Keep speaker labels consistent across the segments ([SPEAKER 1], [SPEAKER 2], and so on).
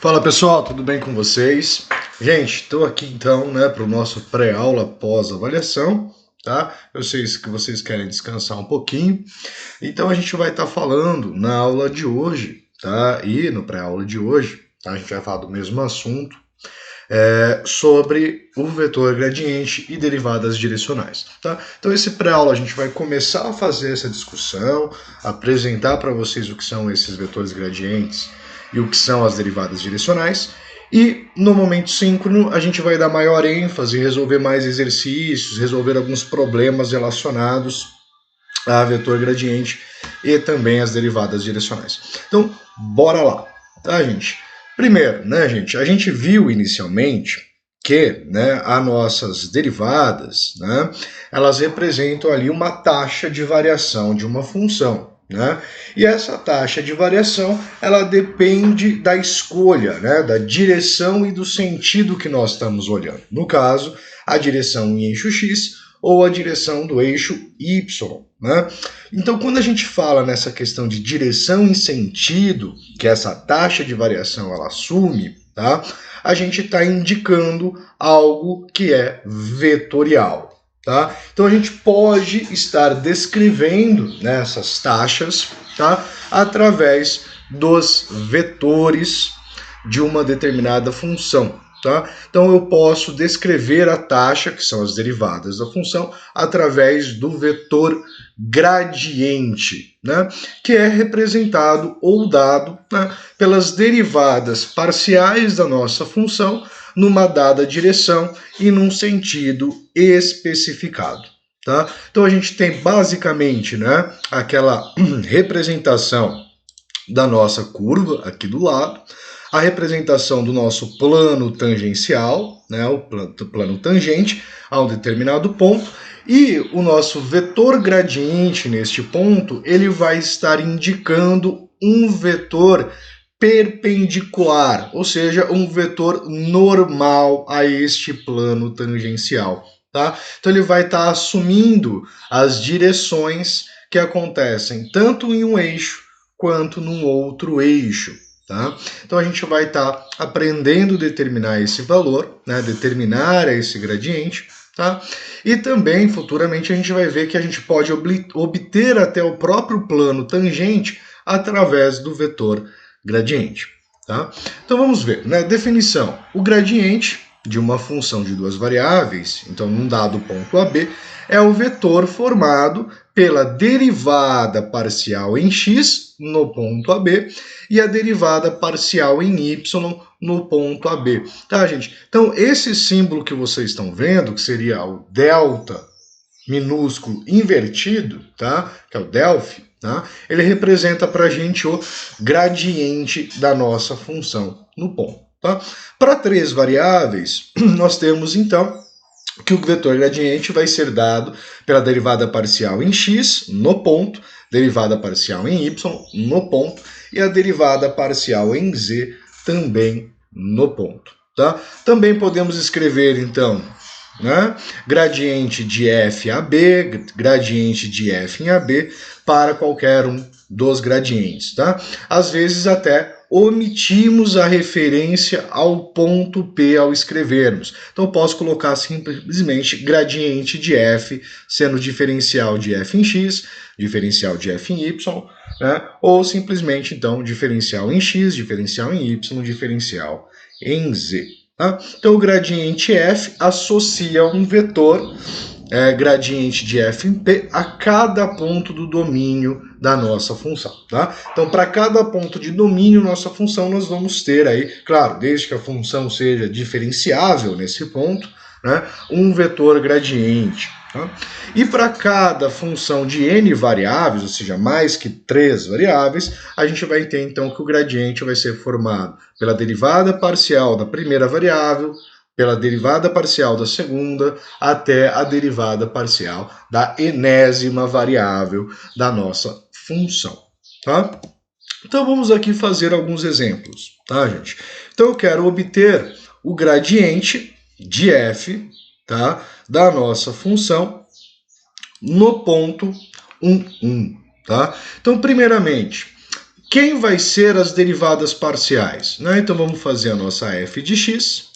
[SPEAKER 1] Fala pessoal, tudo bem com vocês? Gente, estou aqui então, para o nosso pré-aula pós-avaliação, tá? Eu sei que vocês querem descansar um pouquinho, então a gente vai estar falando na aula de hoje, tá? E no pré-aula de hoje, tá? A gente vai falar do mesmo assunto, sobre o vetor gradiente e derivadas direcionais, tá? Então esse pré-aula a gente vai começar a fazer essa discussão, apresentar para vocês o que são esses vetores gradientes e o que são as derivadas direcionais. E no momento síncrono a gente vai dar maior ênfase, resolver mais exercícios, resolver alguns problemas relacionados a vetor gradiente e também as derivadas direcionais. Então, bora lá, tá, gente? Primeiro, gente, a gente viu inicialmente que, as nossas derivadas, elas representam ali uma taxa de variação de uma função. E essa taxa de variação, ela depende da escolha, da direção e do sentido que nós estamos olhando. No caso, a direção em eixo x ou a direção do eixo y. Então, quando a gente fala nessa questão de direção e sentido, que essa taxa de variação ela assume, a gente está indicando algo que é vetorial. Então a gente pode estar descrevendo essas taxas através dos vetores de uma determinada função. Então eu posso descrever a taxa, que são as derivadas da função, através do vetor gradiente, que é representado ou dado pelas derivadas parciais da nossa função numa dada direção e num sentido especificado. Então a gente tem basicamente aquela representação da nossa curva aqui do lado, a representação do nosso plano tangencial, o plano tangente a um determinado ponto, e o nosso vetor gradiente neste ponto, ele vai estar indicando um vetor perpendicular, ou seja, um vetor normal a este plano tangencial. Então ele vai estar assumindo as direções que acontecem tanto em um eixo quanto num outro eixo. Então a gente vai estar aprendendo a determinar esse valor, determinar esse gradiente, e também futuramente a gente vai ver que a gente pode obter até o próprio plano tangente através do vetor gradiente. Então vamos ver, definição. O gradiente de uma função de duas variáveis, então num dado ponto AB, é o vetor formado pela derivada parcial em x no ponto AB e a derivada parcial em y no ponto AB. Gente? Então esse símbolo que vocês estão vendo, que seria o delta minúsculo invertido, que é o delphi, ele representa para a gente o gradiente da nossa função no ponto. Para três variáveis, nós temos então que o vetor gradiente vai ser dado pela derivada parcial em x no ponto, derivada parcial em y no ponto e a derivada parcial em z também no ponto. Também podemos escrever então gradiente de f a b, gradiente de f em AB para qualquer um dos gradientes. Às vezes até omitimos a referência ao ponto P ao escrevermos. Então, eu posso colocar simplesmente gradiente de f, sendo diferencial de f em x, diferencial de f em y, ou simplesmente, então, diferencial em x, diferencial em y, diferencial em z. Então, o gradiente f associa um vetor gradiente de f em p a cada ponto do domínio da nossa função. Então, para cada ponto de domínio nossa função, nós vamos ter aí, claro, desde que a função seja diferenciável nesse ponto, um vetor gradiente. E para cada função de n variáveis, ou seja, mais que 3 variáveis, a gente vai ter então que o gradiente vai ser formado pela derivada parcial da primeira variável, pela derivada parcial da segunda, até a derivada parcial da enésima variável da nossa função. Então vamos aqui fazer alguns exemplos, gente? Então eu quero obter o gradiente de f, da nossa função no ponto 1, 1. Então, primeiramente, Quem vai ser as derivadas parciais? Né? Então vamos fazer a nossa f de x.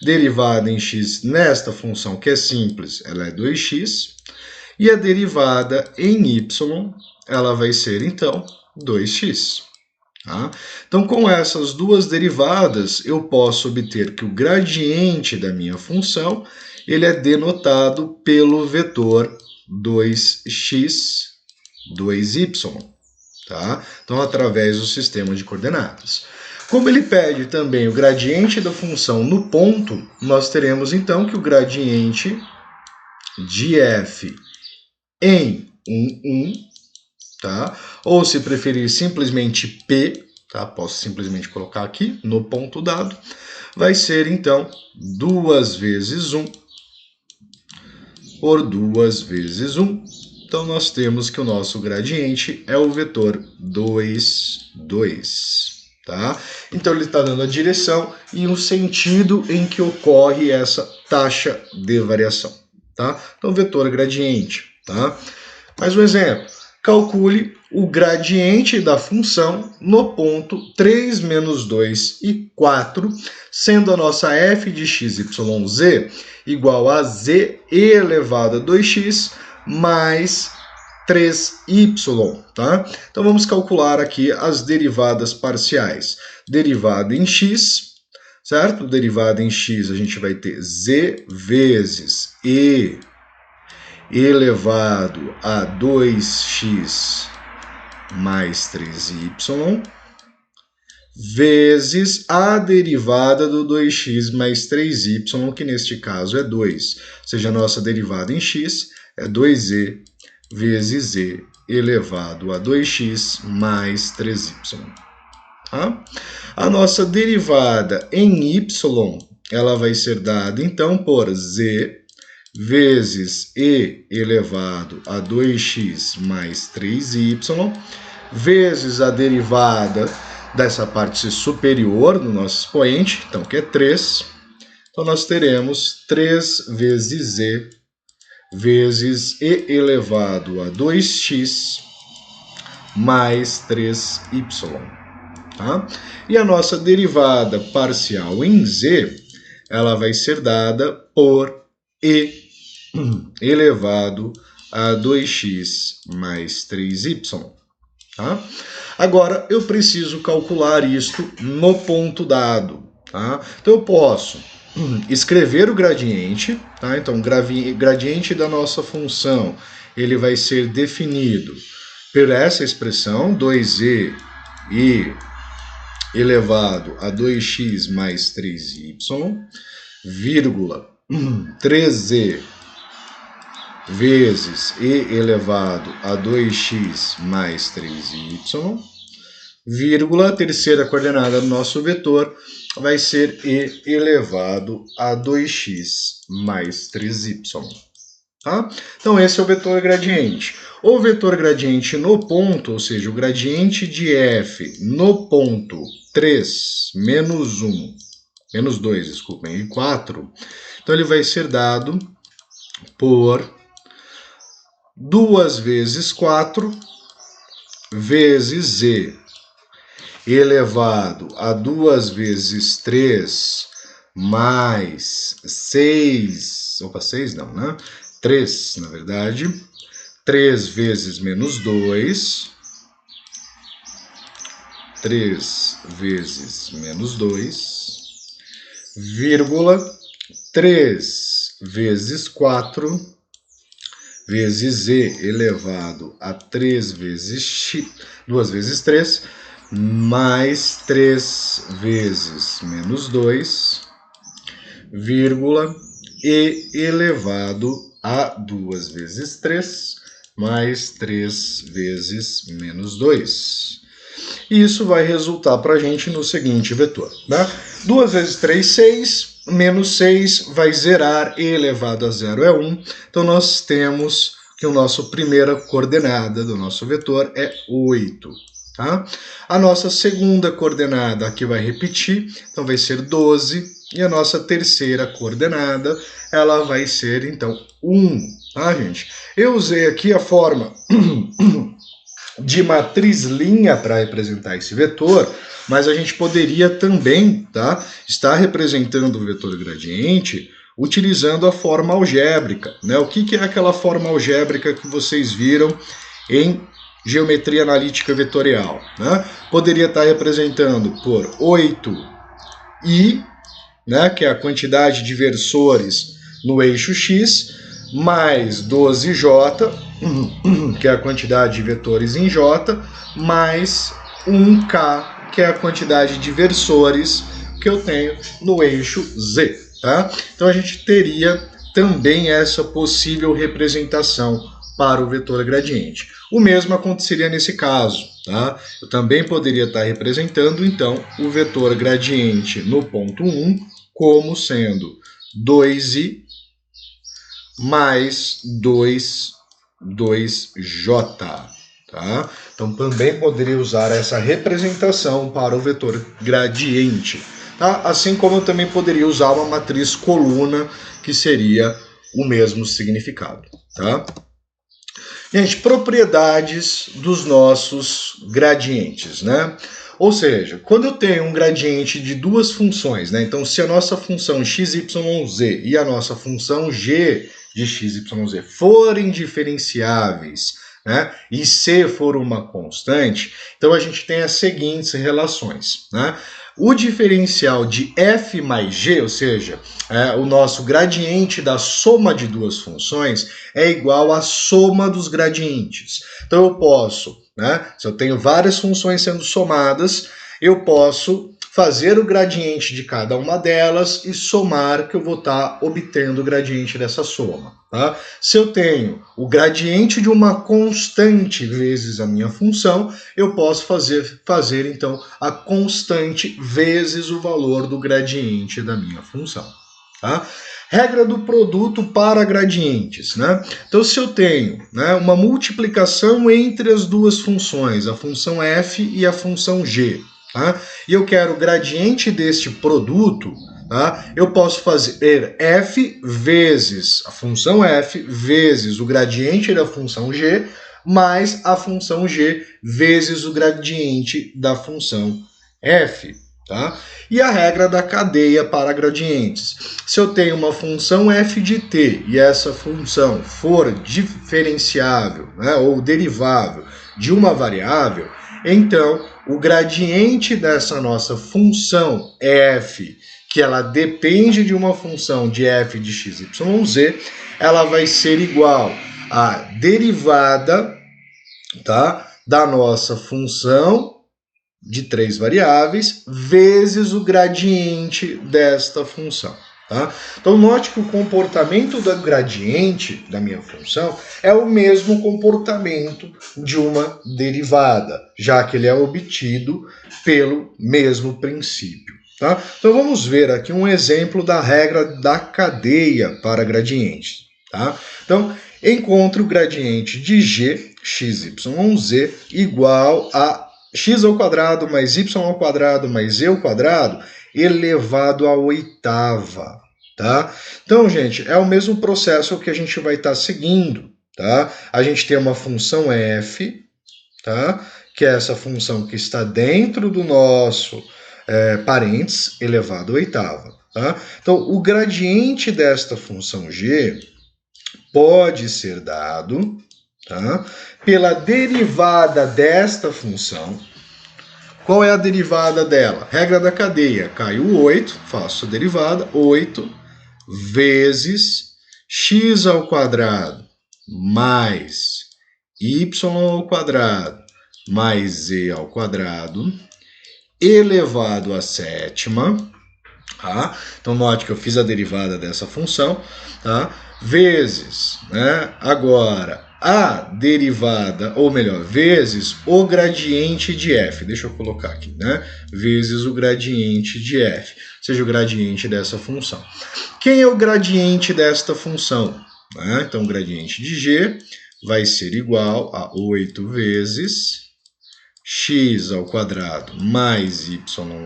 [SPEAKER 1] Derivada em x nesta função que é simples, ela é 2x. E a derivada em y, ela vai ser então 2x. Tá? Então, com essas duas derivadas, eu posso obter que o gradiente da minha função ele é denotado pelo vetor 2x, 2y. Tá? Então, através do sistema de coordenadas. Como ele pede também o gradiente da função no ponto, nós teremos então que o gradiente de f em 1, tá? Ou se preferir simplesmente p, tá? Posso simplesmente colocar aqui no ponto dado, vai ser então 2 vezes 1 por 2 vezes 1. Então nós temos que o nosso gradiente é o vetor 2, 2. Tá? Então ele está dando a direção e o sentido em que ocorre essa taxa de variação. Tá? Então vetor gradiente. Tá? Mais um exemplo. Calcule o gradiente da função no ponto 3, menos 2 e 4, sendo a nossa f de x, y, z igual a z elevado a 2x mais 3y, tá? Então vamos calcular aqui as derivadas parciais. Derivada em x, certo? Derivada em x a gente vai ter z vezes e elevado a 2x mais 3y vezes a derivada do 2x mais 3y, que neste caso é 2. Ou seja, a nossa derivada em x é 2e vezes z elevado a 2x mais 3y. Tá? A nossa derivada em y, ela vai ser dada então por z vezes e elevado a 2x mais 3y, vezes a derivada dessa parte superior no nosso expoente, então que é 3. Então nós teremos 3 vezes z vezes e elevado a 2x mais 3y. Tá? E a nossa derivada parcial em z, ela vai ser dada por e elevado a 2x mais 3y. Tá? Agora, eu preciso calcular isto no ponto dado. Tá? Então, eu posso escrever o gradiente. Tá? Então, o gradiente da nossa função ele vai ser definido por essa expressão, 2e e elevado a 2x mais 3y, vírgula, 3e vezes e elevado a 2x mais 3y, vírgula, a terceira coordenada do nosso vetor vai ser e elevado a 2x mais 3y. Tá? Então esse é o vetor gradiente. O vetor gradiente no ponto, ou seja, o gradiente de f no ponto 3, menos 1, menos 2, desculpem, e 4, então ele vai ser dado por 2 vezes 4 vezes z elevado a 2 vezes 3 mais 6, opa, 6 não, né? 3, na verdade, 3 vezes menos 2, 3 vezes menos 2, vírgula, 3 vezes 4, vezes z elevado a 3 vezes x, 2 vezes 3, mais 3 vezes menos 2, vírgula, e elevado a 2 vezes 3, mais 3 vezes menos 2. E isso vai resultar para a gente no seguinte vetor. Né? 2 vezes 3, 6. Menos 6 vai zerar, e elevado a 0 é 1. Então, nós temos que a nossa primeira coordenada do nosso vetor é 8. Tá? A nossa segunda coordenada aqui vai repetir, então vai ser 12. E a nossa terceira coordenada, ela vai ser, então, 1. Tá, gente? Eu usei aqui a forma de matriz linha para representar esse vetor, mas a gente poderia também, tá, estar representando o vetor gradiente utilizando a forma algébrica, né? O que é aquela forma algébrica que vocês viram em geometria analítica vetorial, né? Poderia estar representando por 8i, né, que é a quantidade de versores no eixo x, mais 12j, que é a quantidade de vetores em j, mais 1k, que é a quantidade de versores que eu tenho no eixo z. Tá? Então a gente teria também essa possível representação para o vetor gradiente. O mesmo aconteceria nesse caso. Tá? Eu também poderia estar representando, então, o vetor gradiente no ponto 1 como sendo 2i mais 2j. Tá? Então também poderia usar essa representação para o vetor gradiente. Tá? Assim como eu também poderia usar uma matriz coluna, que seria o mesmo significado. Tá? Gente, propriedades dos nossos gradientes, né? Ou seja, quando eu tenho um gradiente de duas funções, né? Então, se a nossa função x, y, z e a nossa função g de x, y, z forem diferenciáveis, né? E c for uma constante, então a gente tem as seguintes relações, né? O diferencial de f mais g, ou seja, o nosso gradiente da soma de duas funções, é igual à soma dos gradientes. Então eu posso, né, se eu tenho várias funções sendo somadas, eu posso fazer o gradiente de cada uma delas e somar, que eu vou estar obtendo o gradiente dessa soma. Tá? Se eu tenho o gradiente de uma constante vezes a minha função, eu posso fazer então a constante vezes o valor do gradiente da minha função. Tá? Regra do produto para gradientes. Né? Então, se eu tenho, né, uma multiplicação entre as duas funções, a função f e a função g, tá? E eu quero o gradiente deste produto, tá? Eu posso fazer f vezes a função f vezes o gradiente da função g mais a função g vezes o gradiente da função f. Tá? E a regra da cadeia para gradientes. Se eu tenho uma função f de t e essa função for diferenciável, né, ou derivável de uma variável, então o gradiente dessa nossa função f, que ela depende de uma função de f de x, y, z, ela vai ser igual à derivada, tá, da nossa função de três variáveis vezes o gradiente desta função. Tá? Então note que o comportamento do gradiente da minha função é o mesmo comportamento de uma derivada, já que ele é obtido pelo mesmo princípio. Tá? Então vamos ver aqui um exemplo da regra da cadeia para gradientes. Tá? Então encontre o gradiente de g, x, y, z igual a x ao quadrado mais y ao quadrado mais z ao quadrado elevado à oitava, tá? Então, gente, é o mesmo processo que a gente vai estar seguindo, tá? A gente tem uma função f, tá? Que é essa função que está dentro do nosso parênteses elevado à oitava, tá? Então, o gradiente desta função g pode ser dado, tá, pela derivada desta função. Qual é a derivada dela? Regra da cadeia. Caiu 8, faço a derivada, 8 vezes x ao quadrado mais y ao quadrado mais z ao quadrado elevado à sétima. Tá? Então note que eu fiz a derivada dessa função, tá? Vezes, né, agora a derivada, ou melhor, vezes o gradiente de f. Deixa eu colocar aqui, né? Vezes o gradiente de f, ou seja, o gradiente dessa função. Quem é o gradiente desta função? Né? Então o gradiente de g vai ser igual a 8 vezes x ao quadrado mais y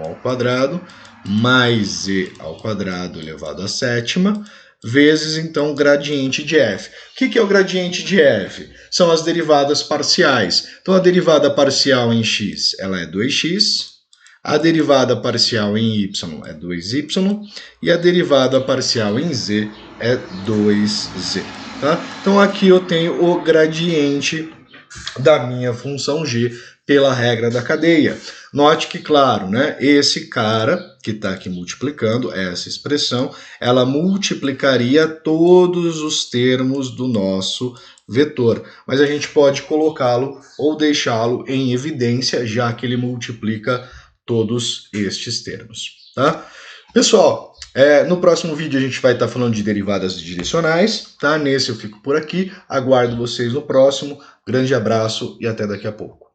[SPEAKER 1] ao quadrado mais z ao quadrado elevado à sétima, vezes, então, o gradiente de f. O que é o gradiente de f? São as derivadas parciais. Então, a derivada parcial em x ela é 2x, a derivada parcial em y é 2y, e a derivada parcial em z é 2z. Tá? Então, aqui eu tenho o gradiente da minha função g pela regra da cadeia. Note que, claro, né, esse cara que está aqui multiplicando, essa expressão, ela multiplicaria todos os termos do nosso vetor. Mas a gente pode colocá-lo ou deixá-lo em evidência, já que ele multiplica todos estes termos. Tá? Pessoal, no próximo vídeo a gente vai estar falando de derivadas direcionais, tá? Nesse eu fico por aqui, aguardo vocês no próximo. Grande abraço e até daqui a pouco.